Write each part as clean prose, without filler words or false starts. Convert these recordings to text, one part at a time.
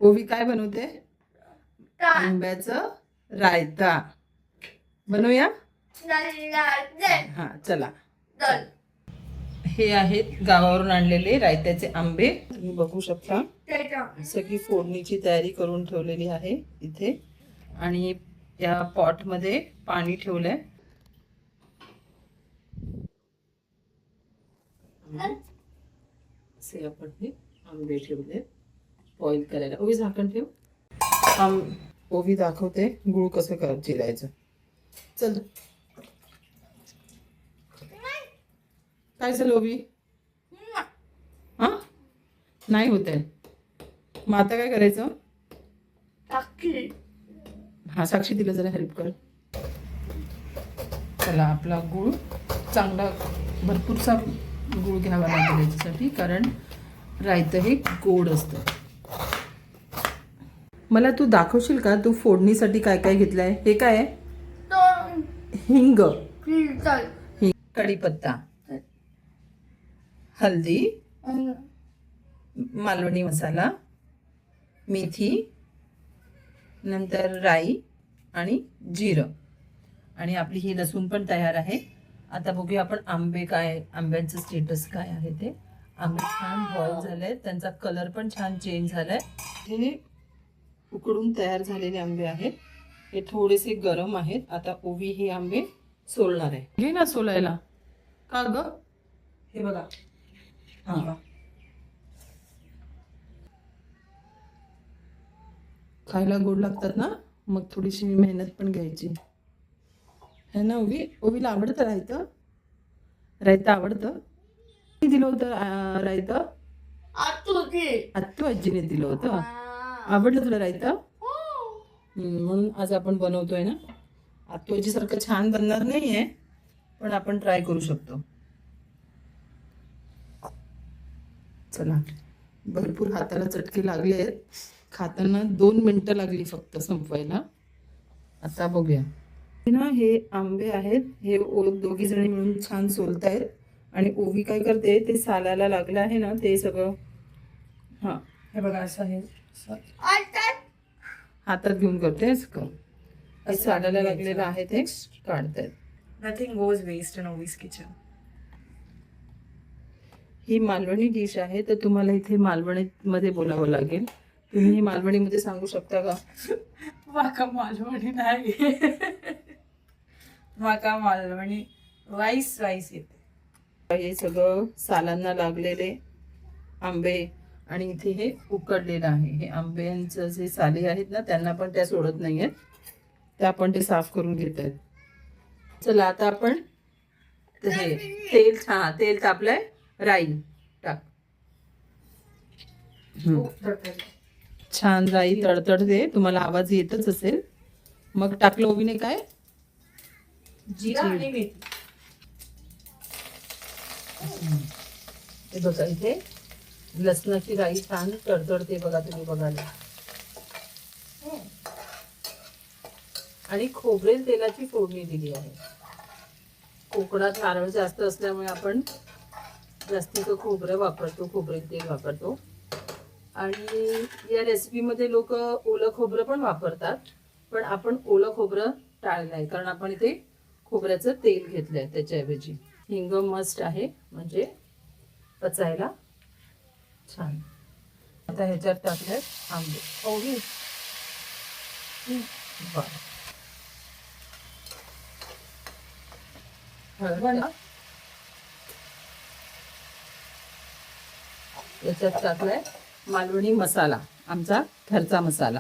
ओवी काय बनवते? आंब्याचं रायता बनवूया. हा चला. हे आहेत गावावरून आणलेले रायत्याचे आंबे. तुम्ही बघू शकता सगळी फोडणीची तयारी करून ठेवलेली आहे इथे. आणि या पॉट मध्ये पाणी ठेवलंय. असे आपण हे आंबे ठेवले बॉईल करायला. ओवी झाकण ठेव. ओवी दाखवते गुळ कसं चिरायचं. चल. काय झालं ओवी? हा नाही होत आहे. मग आता काय करायचं? हा साक्षी तिला जरा हेल्प कर. चला आपला गुळ चांगला भरपूरसा गुळ घ्यावा लागेल याच्यासाठी, कारण रायतं हे गोड असतं. मला तू दाखवशील का तू फोडणीसाठी काय काय घेतलंय? हे काय आहे? हिंग, कढीपत्ता, हल्दी, मालवणी मसाला, मेथी, नंतर राई आणि जिरं. आणि आपली ही लसूण पण तयार आहे. आता बघूया आपण आंबे काय, आंब्यांचं स्टेटस काय आहे ते. आंबे छान बॉईल झाले, त्यांचा कलर पण छान चेंज झालाय. हे उकडून तयार झालेले आंबे आहेत. हे थोडेसे गरम आहेत. आता ओवी हे आंबे सोलणार आहे. घे ना सोलायला. का ग? हे बघा. हा खायला गोड लागतात ना, मग थोडीशी मेहनत पण घ्यायची है ना. ओवी, ओवीला आवडतं रायतं? रायतं आवडतं? दिलं होतं रायतं? आत्तू आजीने दिलं होतं. आवडलं तुला रायतं? म्हणून आज आपण बनवतोय ना. आत्तू आजी सारखं छान बनणार नाहीये, पण आपण ट्राय करू शकतो. चला, भरपूर हाताला चटके लागले आहेत. खाताना 2 मिनिटं लागली फक्त संपवायला. आता बघूया ना. हे आंबे आहेत, हे दोघी जणी मिळून छान सोलतायत. आणि ओवी काय करते, ते सालाला लागलं आहे ना ते सगळं. हा हे बघा, असं हे हातात घेऊन करते. हे सालाला लागलेलं आहे ते काढतायत. Nothing goes waste in Ovi's kitchen. He Malvani dish आहे, तर तुम्हाला इथे मालवणीमध्ये बोलावं लागेल. तुम्ही ही मालवणीमध्ये सांगू शकता का? माका मालवणी नाही. माका मालवणी वाईस येते. हे सगळं सालांना लागलेले आंबे आणि इथे हे उकडलेलं आहे. हे आंब्यांचं जे साले आहेत ना, त्यांना पण त्या सोडत नाही आहेत. त्या पण ते साफ करून घेत आहेत. चला आता आपण हे तेल तापलंय. राई टाक. छान राई तडतडते, तुम्हाला आवाज येतच असेल. मग टाकलं ओवीने काय? जिरा आणि मेथी. हे बघा, इथे लसणाची राई छान तडतडते बघा, तुम्ही बघायला. आणि खोबरेल तेलाची फोडणी दिली आहे. कोकणात नारळ जास्त असल्यामुळे आपण जास्तीचं खोबरं वापरतो, खोबरेल तेल वापरतो. आणि या रेसिपीमध्ये लोक ओलं खोबरं पण वापरतात, पण आपण ओलं खोबरं टाळलं आहे, कारण आपण इथे खोबऱ्याचं तेल घेतलंय त्याच्याऐवजी. हिंग मस्ट आहे, म्हणजे पचायला छान. आता ह्याच्यात टाकले आंबे. ओवी याच्यात टाकलाय मालवणी मसाला, आमचा घरचा मसाला.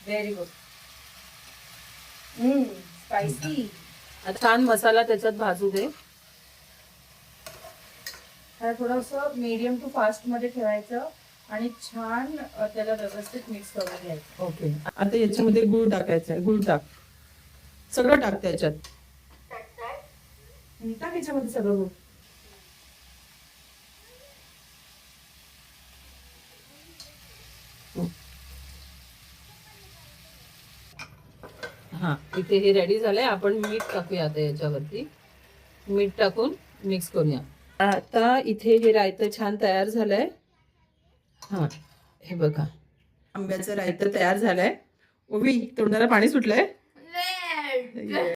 Very good. स्पायसी. छान मसाला त्याच्यात भाजू दे. हा थोडंसं मीडियम टू फास्ट मध्ये ठेवायचं आणि छान त्याला व्यवस्थित मिक्स करून घ्यायचं. ओके. आता याच्यामध्ये गुळ टाकायचा आहे. गुळ टाक, सगळं टाक त्याच्यात. टाक याच्यामध्ये सगळं गुळ. हा इथे हे रेडी झालंय. आपण मीठ टाकूया आता याच्यावरती. मीठ टाकून मिक्स करूया. आता इथे हे रायतं छान तयार झालंय. हा हे बघा, आंब्याचं रायतं तयार झालंय. ओवी तोंडाला पाणी सुटलंय.